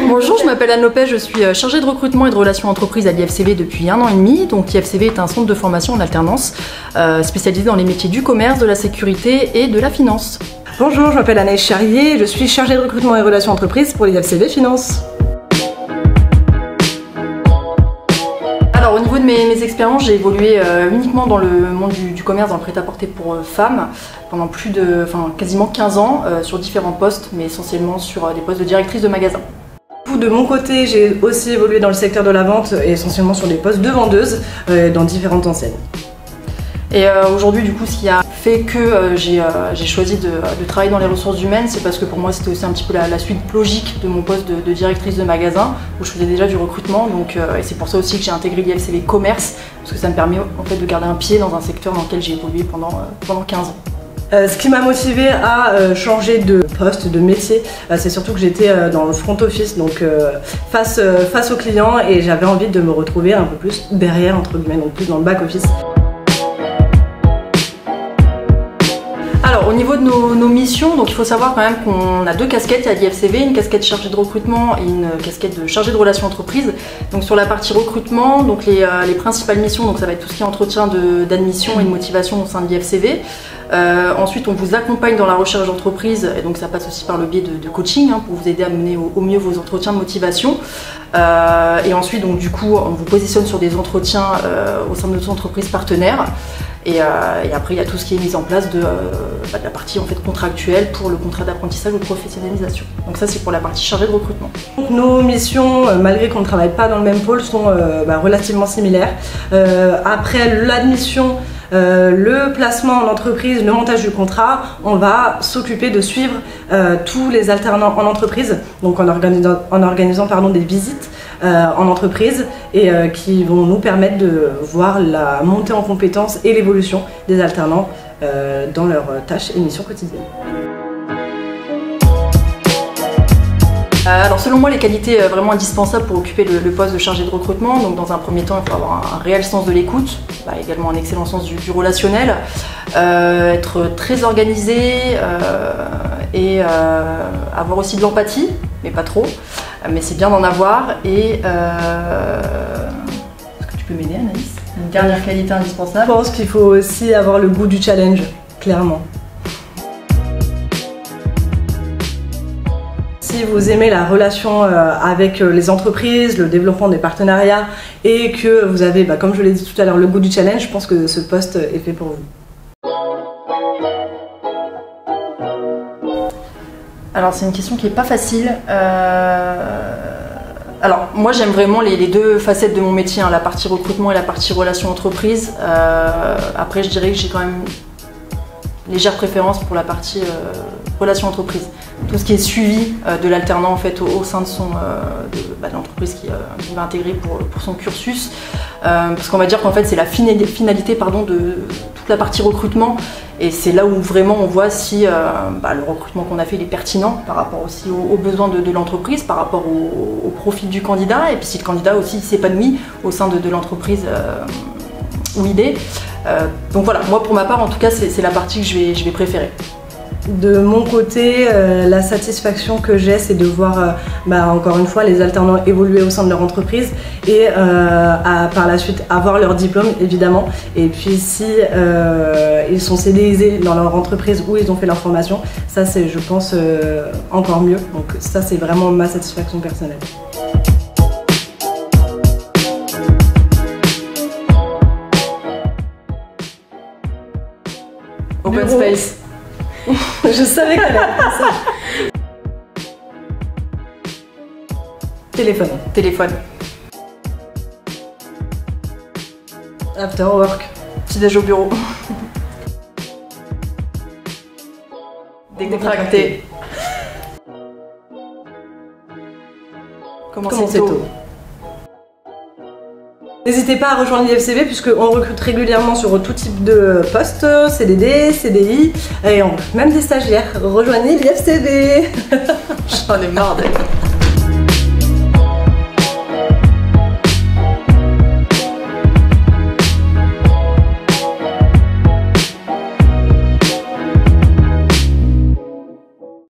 Bonjour, je m'appelle Anne Lopez, je suis chargée de recrutement et de relations entreprises à l'IFCV depuis 1 an et demi. Donc l'IFCV est un centre de formation en alternance spécialisé dans les métiers du commerce, de la sécurité et de la finance. Bonjour, je m'appelle Anaïs Charrier, je suis chargée de recrutement et relations entreprises pour l'IFCV Finance. Alors au niveau de mes expériences, j'ai évolué uniquement dans le monde du commerce, dans le prêt-à-porter pour femmes, pendant quasiment 15 ans sur différents postes, mais essentiellement sur des postes de directrice de magasin. De mon côté, j'ai aussi évolué dans le secteur de la vente et essentiellement sur des postes de vendeuse dans différentes enseignes. Et aujourd'hui, du coup, ce qui a fait que j'ai choisi de travailler dans les ressources humaines, c'est parce que pour moi, c'était aussi un petit peu la suite logique de mon poste de directrice de magasin, où je faisais déjà du recrutement. Donc, et c'est pour ça aussi que j'ai intégré l'IFCV Commerce, parce que ça me permet en fait de garder un pied dans un secteur dans lequel j'ai évolué pendant 15 ans. Ce qui m'a motivée à changer de poste, de métier, c'est surtout que j'étais dans le front office, donc face aux clients, et j'avais envie de me retrouver un peu plus derrière, entre guillemets, donc plus dans le back office. Alors au niveau de nos missions, donc il faut savoir quand même qu'on a 2 casquettes à l'IFCV, une casquette chargée de recrutement et une casquette de chargée de relations entreprises. Donc sur la partie recrutement, donc les principales missions, donc ça va être tout ce qui est entretien d'admission et de motivation au sein de l'IFCV. Ensuite on vous accompagne dans la recherche d'entreprise, et donc ça passe aussi par le biais de coaching pour vous aider à mener au mieux vos entretiens de motivation. Et ensuite donc du coup on vous positionne sur des entretiens au sein de nos entreprises partenaires. Et après, il y a tout ce qui est mis en place de la partie en fait contractuelle pour le contrat d'apprentissage ou de professionnalisation. Donc ça, c'est pour la partie chargée de recrutement. Donc, nos missions, malgré qu'on ne travaille pas dans le même pôle, sont relativement similaires. Après l'admission, le placement en entreprise, le montage du contrat, on va s'occuper de suivre tous les alternants en entreprise, donc en organisant des visites en entreprise et qui vont nous permettre de voir la montée en compétences et l'évolution des alternants dans leurs tâches et missions quotidiennes. Alors selon moi, les qualités vraiment indispensables pour occuper le poste de chargé de recrutement, donc dans un premier temps, il faut avoir un réel sens de l'écoute, également un excellent sens du relationnel, être très organisé et avoir aussi de l'empathie, mais pas trop, mais c'est bien d'en avoir. Et est-ce que tu peux m'aider, Anaïs? Une dernière qualité indispensable. Je pense qu'il faut aussi avoir le goût du challenge, clairement. Si vous aimez la relation avec les entreprises, le développement des partenariats et que vous avez, comme je l'ai dit tout à l'heure, le goût du challenge, je pense que ce poste est fait pour vous. Alors c'est une question qui n'est pas facile. Alors moi j'aime vraiment les 2 facettes de mon métier, la partie recrutement et la partie relations entreprises. Après je dirais que j'ai quand même une légère préférence pour la partie relations entreprises. Tout ce qui est suivi de l'alternant en fait au sein de l'entreprise qu'il va intégrer pour son cursus. Parce qu'on va dire qu'en fait c'est la finalité de toute la partie recrutement, et c'est là où vraiment on voit si le recrutement qu'on a fait il est pertinent par rapport aussi aux besoins de l'entreprise, par rapport au profil du candidat, et puis si le candidat aussi s'épanouit au sein de l'entreprise où il est. Donc voilà, moi pour ma part en tout cas c'est la partie que je vais préférer. De mon côté, la satisfaction que j'ai, c'est de voir encore une fois les alternants évoluer au sein de leur entreprise et par la suite avoir leur diplôme évidemment, et puis si ils sont CDIsés dans leur entreprise où ils ont fait leur formation, ça c'est je pense encore mieux, donc ça c'est vraiment ma satisfaction personnelle. Open space. Je savais qu'elle allait faire ça. Téléphone. Téléphone. After work. Petit déj au bureau. Décontracté. Commencer tôt. N'hésitez pas à rejoindre l'IFCV puisqu'on recrute régulièrement sur tout type de postes, CDD, CDI et même des stagiaires. Rejoignez l'IFCV. J'en ai marre d'être.